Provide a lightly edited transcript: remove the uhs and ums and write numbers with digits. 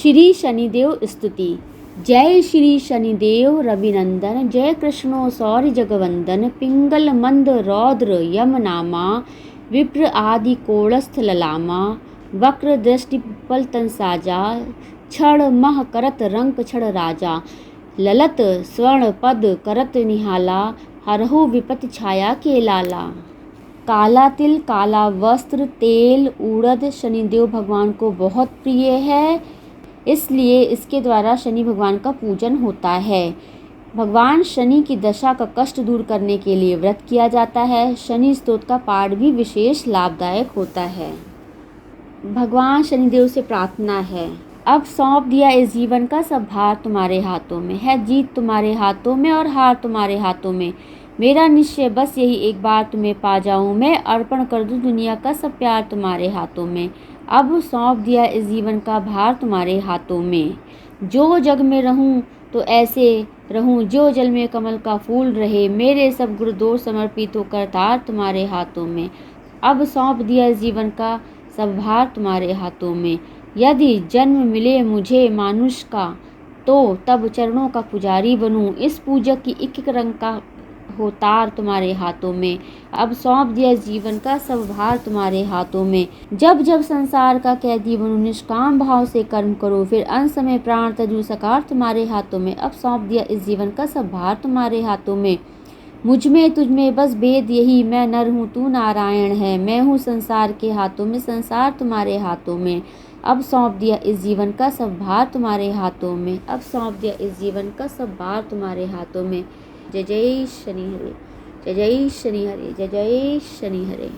श्री शनिदेव स्तुति। जय श्री शनिदेव रविनंदन, जय कृष्णो सौर्य जगवंदन, पिंगल मंद रौद्र यम नामा, विप्र आदि कोड़स्थ ललामा, वक्र दृष्टि पिप्पल तन साजा, क्षण मह करत रंक क्षण राजा, ललत स्वर्ण पद करत निहाला, हरहु विपत छाया के लाला। काला तिल, काला वस्त्र, तेल, उड़द शनिदेव भगवान को बहुत प्रिय है, इसलिए इसके द्वारा शनि भगवान का पूजन होता है। भगवान शनि की दशा का कष्ट दूर करने के लिए व्रत किया जाता है। शनि स्तोत्र का पाठ भी विशेष लाभदायक होता है। भगवान शनिदेव से प्रार्थना है, अब सौंप दिया इस जीवन का सब भार तुम्हारे हाथों में है, जीत तुम्हारे हाथों में और हार तुम्हारे हाथों में। मेरा निश्चय बस यही एक बार तुम्हें पा जाऊं मैं, अर्पण कर दूं दुनिया का सब प्यार तुम्हारे हाथों में। अब सौंप दिया इस जीवन का भार तुम्हारे हाथों में। जो जग में रहूं तो ऐसे रहूं, जो जल में कमल का फूल रहे, मेरे सब गुरुदोष समर्पित होकर तार तुम्हारे हाथों में। अब सौंप दिया इस जीवन का सब भार तुम्हारे हाथों में। यदि जन्म मिले मुझे मानुष का, तो तब चरणों का पुजारी बनूं, इस पूजक की एक एक रंग का होतार तुम्हारे हाथों में। अब सौंप दिया जीवन का सब भार तुम्हारे हाथों में। जब जब संसार का कैदी बनूं, निष्काम भाव से कर्म करो, फिर अंत समय प्राण तजू सकार तुम्हारे हाथों में। अब सौंप दिया इस जीवन का सब भार तुम्हारे हाथों में। मुझ में तुझ में बस भेद यही, मैं नर हूँ तू नारायण है, मैं हूँ संसार के हाथों में, संसार तुम्हारे हाथों में। अब सौंप दिया इस जीवन का सब भार तुम्हारे हाथों में। अब सौंप दिया इस जीवन का सब भार तुम्हारे हाथों में। जय जय शनि हरे, जय जय शनि हरे, जय जय शनि हरे।